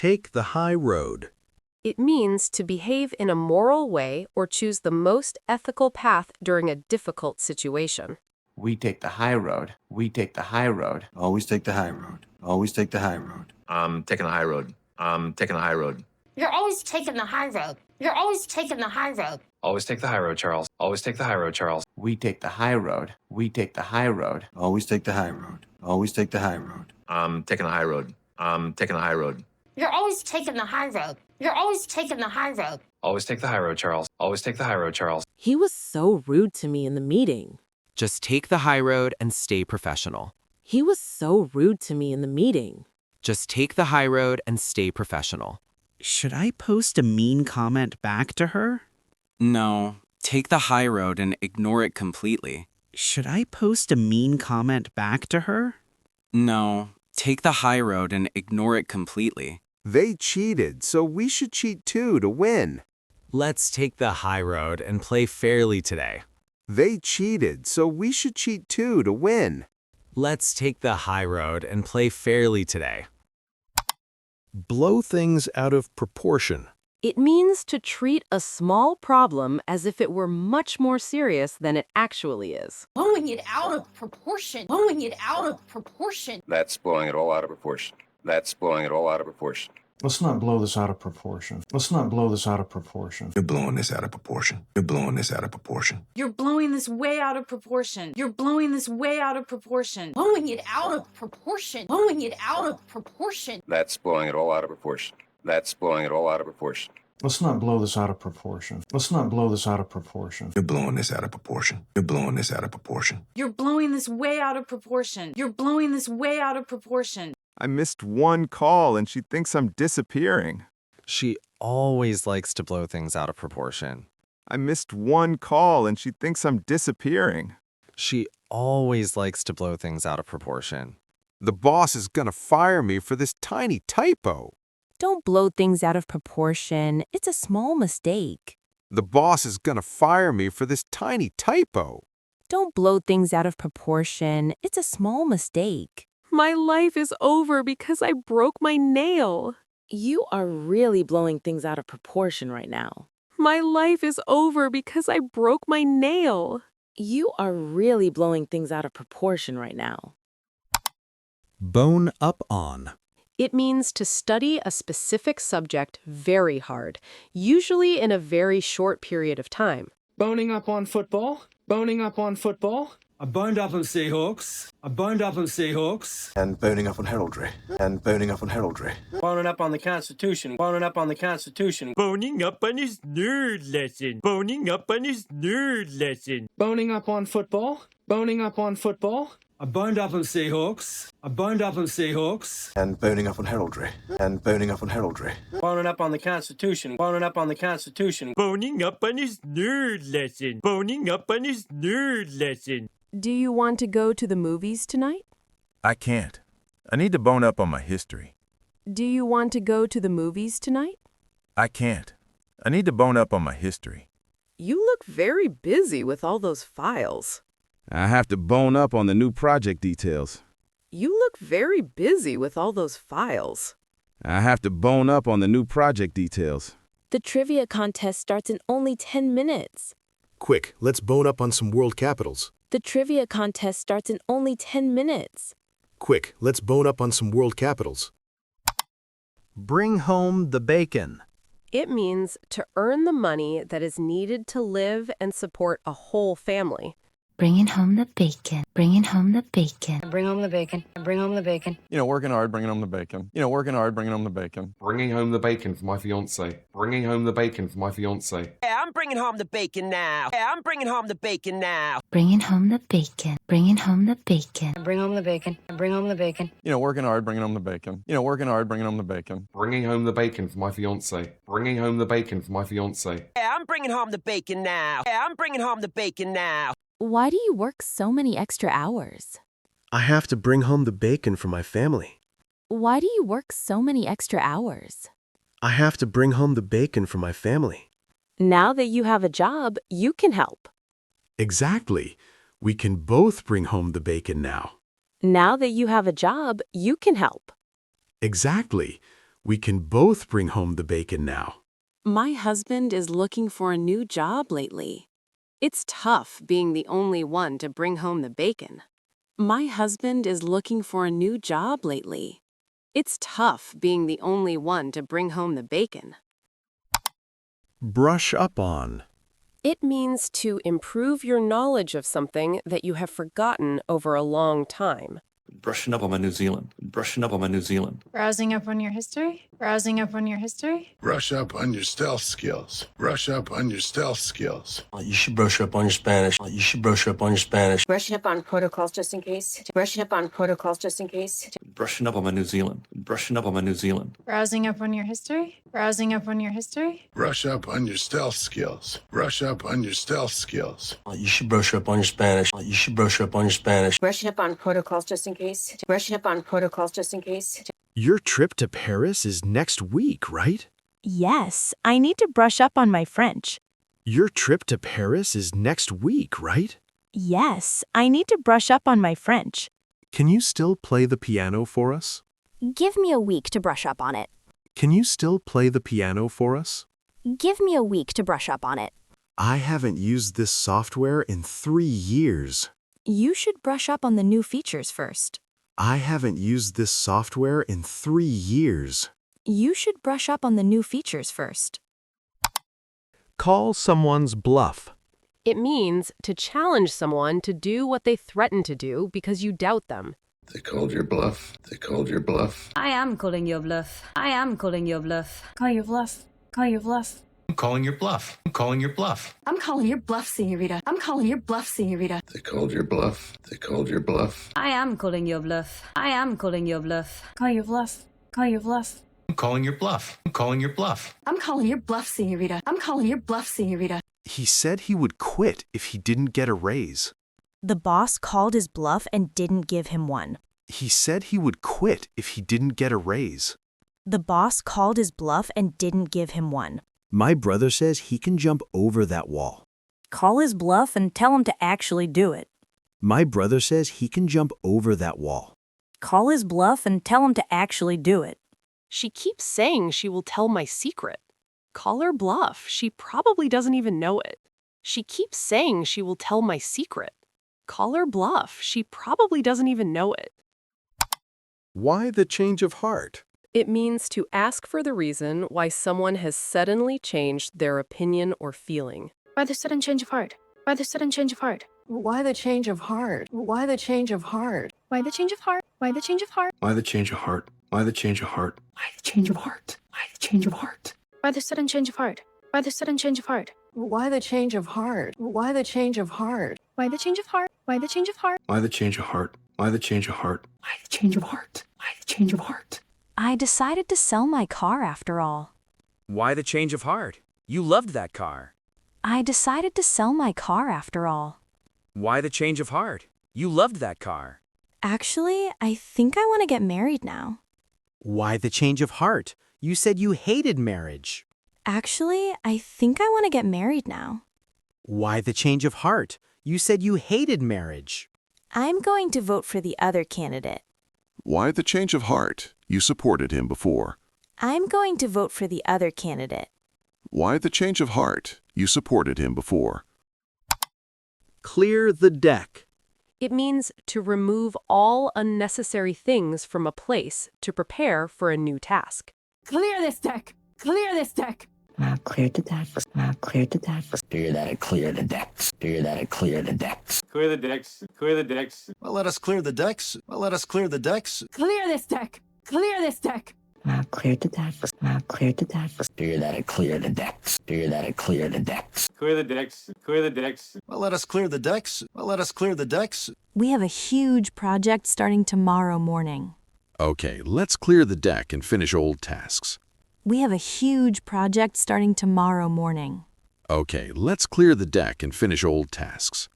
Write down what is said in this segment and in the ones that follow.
Take the high road. It means to behave in a moral way or choose the most ethical path during a difficult situation. We take the high road. We take the high road. Always take the high road. Always take the high road. I'm taking the high road. I'm taking the high road. You're always taking the high road. You're always taking the high road. Always take the high road, Charles. Always take the high road, Charles. We take the high road. We take the high road. Always take the high road. Always take the high road. I'm taking the high road. I'm taking the high road. You're always taking the high road. You're always taking the high road. Always take the high road, Charles. Always take the high road, Charles. He was so rude to me in the meeting. Just take the high road and stay professional. He was so rude to me in the meeting. Just take the high road and stay professional. Should I post a mean comment back to her? No, take the high road and ignore it completely. Should I post a mean comment back to her? No, take the high road and ignore it completely. They cheated, so we should cheat too to win. Let's take the high road and play fairly today. They cheated, so we should cheat too to win. Let's take the high road and play fairly today. Blow things out of proportion. It means to treat a small problem as if it were much more serious than it actually is. Blowing it out of proportion. Blowing it out of proportion. That's blowing it all out of proportion. That's blowing it all out of proportion. Let's not blow this out of proportion. Let's not blow this out of proportion. You're blowing this out of proportion. You're blowing this out of proportion. You're blowing this way out of proportion. You're blowing this way out of proportion. Blowing it out of proportion. Blowing it out of proportion. That's blowing it all out of proportion. That's blowing it all out of proportion. Let's not blow this out of proportion. Let's not blow this out of proportion. You're blowing this out of proportion. You're blowing this out of proportion. You're blowing this way out of proportion. You're blowing this way out of proportion. I missed one call and she thinks I'm disappearing. She always likes to blow things out of proportion. I missed one call and she thinks I'm disappearing. She always likes to blow things out of proportion. The boss is gonna fire me for this tiny typo. Don't blow things out of proportion. It's a small mistake. The boss is gonna fire me for this tiny typo. Don't blow things out of proportion. It's a small mistake. My life is over because I broke my nail. You are really blowing things out of proportion right now. My life is over because I broke my nail. You are really blowing things out of proportion right now. Bone up on. It means to study a specific subject very hard, usually in a very short period of time. Boning up on football. Boning up on football. I boned up on Seahawks. I boned up on Seahawks. And boning up on heraldry. And boning up on heraldry. Boning up on the Constitution. Boning up on the Constitution. Boning up on his nerd lesson. Boning up on his nerd lesson. Boning up on football. Boning up on football. I boned up on Seahawks. I boned up on Seahawks. And boning up on heraldry. And boning up on heraldry. Boning up on the Constitution. Boning up on the Constitution. Boning up on his nerd lesson. Boning up on his nerd lesson. Do you want to go to the movies tonight? I can't. I need to bone up on my history. Do you want to go to the movies tonight? I can't. I need to bone up on my history. You look very busy with all those files. I have to bone up on the new project details. You look very busy with all those files. I have to bone up on the new project details. The trivia contest starts in only 10 minutes. Quick, let's bone up on some world capitals. The trivia contest starts in only 10 minutes. Quick, let's bone up on some world capitals. Bring home the bacon. It means to earn the money that is needed to live and support a whole family. Bringing home the bacon. Bringing home the bacon. Bring home the bacon. Bring home the bacon. You know, working hard, bringing home the bacon. You know, working hard, bringing home the bacon. Bringing home the bacon for my fiance. Bringing home the bacon for my fiance. Yeah, I'm bringing home the bacon now. Yeah, I'm bringing home the bacon now. Bringing home the bacon. Bringing home the bacon. Bring home the bacon. Bring home the bacon. You know, working hard, bringing home the bacon. You know, working hard, bringing home the bacon. Bringing home the bacon for my fiance. Bringing home the bacon for my fiance. Yeah, I'm bringing home the bacon now. Yeah, I'm bringing home the bacon now. Why do you work so many extra hours? I have to bring home the bacon for my family. Why do you work so many extra hours? I have to bring home the bacon for my family. Now that you have a job, you can help. Exactly. We can both bring home the bacon now. Now that you have a job, you can help. Exactly. We can both bring home the bacon now. My husband is looking for a new job lately. It's tough being the only one to bring home the bacon. My husband is looking for a new job lately. It's tough being the only one to bring home the bacon. Brush up on. It means to improve your knowledge of something that you have forgotten over a long time. Brushing up on my New Zealand. Brushing up on my New Zealand. Browsing up on your history? Browsing up on your history? Brush up on your stealth skills. Brush up on your stealth skills. You should brush up on your Spanish. You should brush up on your Spanish. Brushing up on protocols just in case. Brushing up on protocols just in case. Brushing up on my New Zealand. Brushing up on my New Zealand. Browsing up on your history? Browsing up on your history? Brush up on your stealth skills. Brush up on your stealth skills. You should brush up on your Spanish. You should brush up on your Spanish. Brushing up on protocols just in case. Brushing up on protocols just in case. Your trip to Paris is next week, right? Yes, I need to brush up on my French. Your trip to Paris is next week, right? Yes, I need to brush up on my French. Can you still play the piano for us? Give me a week to brush up on it. Can you still play the piano for us? Give me a week to brush up on it. I haven't used this software in 3 years. You should brush up on the new features first. I haven't used this software in 3 years. You should brush up on the new features first. Call someone's bluff. It means to challenge someone to do what they threaten to do because you doubt them. They called your bluff. They called your bluff. I am calling your bluff. I am calling your bluff. Call your bluff. Call your bluff. I'm calling your bluff. I'm calling your bluff. I'm calling your bluff, señorita. I'm calling your bluff, señorita. They called your bluff. They called your bluff. I am calling your bluff. I am calling your bluff. Call your bluff. Call your bluff. I'm calling your bluff. I'm calling your bluff. I'm calling your bluff, señorita. I'm calling your bluff, señorita. He said he would quit if he didn't get a raise. The boss called his bluff and didn't give him one. He said he would quit if he didn't get a raise. The boss called his bluff and didn't give him one. My brother says he can jump over that wall. Call his bluff and tell him to actually do it. My brother says he can jump over that wall. Call his bluff and tell him to actually do it. She keeps saying she will tell my secret. Call her bluff. She probably doesn't even know it. She keeps saying she will tell my secret. Call her bluff. She probably doesn't even know it. Why the change of heart? It means to ask for the reason why someone has suddenly changed their opinion or feeling. Why the sudden change of heart? Why the sudden change of heart? Why the change of heart? Why the change of heart? Why the change of heart? Why the change of heart? Why the change of heart? Why the change of heart? Why the change of heart? Why the change of heart? Why the sudden change of heart? Why the sudden change of heart? Why the change of heart? Why the change of heart? Why the change of heart? Why the change of heart? Why the change of heart? Why the change of heart? Why the change of heart? Why the change of heart? I decided to sell my car after all. Why the change of heart? You loved that car. I decided to sell my car after all. Why the change of heart? You loved that car. Actually, I think I want to get married now. Why the change of heart? You said you hated marriage. Actually, I think I want to get married now. Why the change of heart? You said you hated marriage. I'm going to vote for the other candidate. Why the change of heart? You supported him before. I'm going to vote for the other candidate. Why the change of heart? You supported him before. Clear the deck. It means to remove all unnecessary things from a place to prepare for a new task. Clear this deck! Clear this deck! Now clear the deck. Now clear the deck. Clear that, clear the decks. Clear that, clear the decks. Clear the decks. Clear the decks. Well, let us clear the decks. Well, let us clear the decks. Clear this deck! Clear this deck! Now clear the deck. Now clear the deck. Clear that, clear the decks. Clear that, clear the decks. Clear the decks. Clear the decks. Well, let us clear the decks. Well, let us clear the decks. We have a huge project starting tomorrow morning. Okay, let's clear the deck and finish old tasks. We have a huge project starting tomorrow morning. Okay, let's clear the deck and finish old tasks.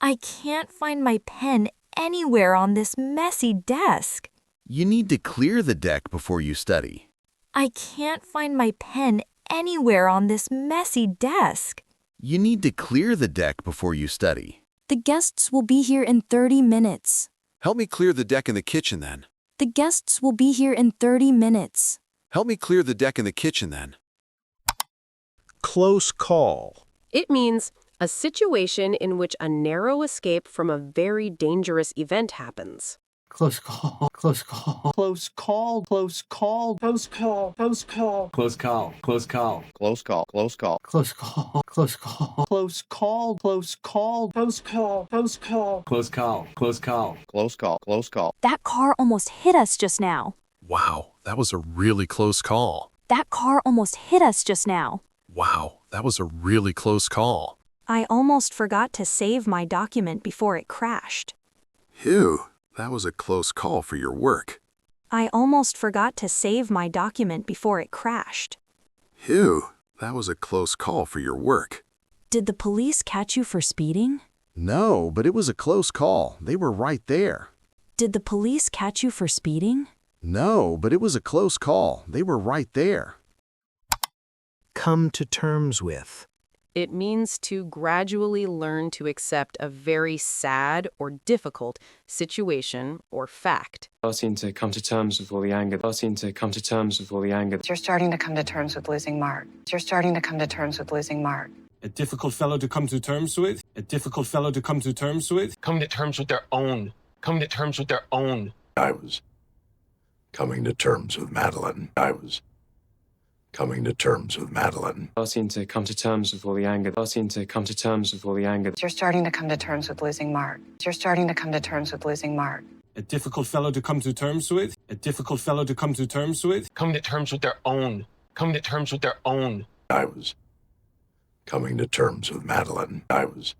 I can't find my pen anywhere on this messy desk. You need to clear the deck before you study. I can't find my pen anywhere on this messy desk. You need to clear the deck before you study. The guests will be here in 30 minutes. Help me clear the deck in the kitchen then. The guests will be here in 30 minutes. Help me clear the deck in the kitchen then. Close call. It means a situation in which a narrow escape from a very dangerous event happens. Close call, close call, close call, close call, close call, close call, Close call. Close call. Close call. Close call. close call, close call, close call, close call, close call, close call. Close call. Close call. Close call. Close call. That car almost hit us just now. Wow, that was a really close call. That car almost hit us just now. Wow, that was a really close call. I almost forgot to save my document before it crashed. Phew, that was a close call for your work. I almost forgot to save my document before it crashed. Phew, that was a close call for your work. Did the police catch you for speeding? No, but it was a close call. They were right there. Did the police catch you for speeding? No, but it was a close call. They were right there. Come to terms with. It means to gradually learn to accept a very sad or difficult situation or fact. Starting to come to terms with all the anger. Starting to come to terms with all the anger. You're starting to come to terms with losing Mark. You're starting to come to terms with losing Mark. A difficult fellow to come to terms with. A difficult fellow to come to terms with. Come to terms with their own. Come to terms with their own. I was coming to terms with Madeline. I was coming to terms with Madeline. Starting to come to terms with all the anger. Starting to come to terms with all the anger. You're starting to come to terms with losing Mark. You're starting to come to terms with losing Mark. A difficult fellow to come to terms with. A difficult fellow to come to terms with. Come to terms with their own. Come to terms with their own. I was coming to terms with Madeline. I was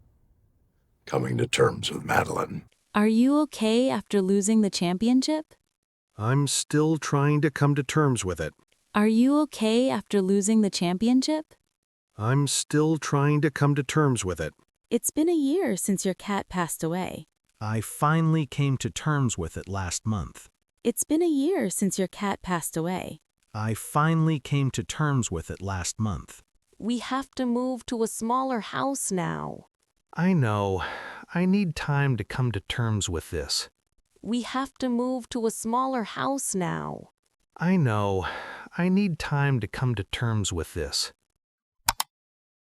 coming to terms with Madeline. Are you okay after losing the championship? I'm still trying to come to terms with it. Are you okay after losing the championship? I'm still trying to come to terms with it. It's been a year since your cat passed away. I finally came to terms with it last month. It's been a year since your cat passed away. I finally came to terms with it last month. We have to move to a smaller house now. I know. I need time to come to terms with this. We have to move to a smaller house now. I know. I need time to come to terms with this.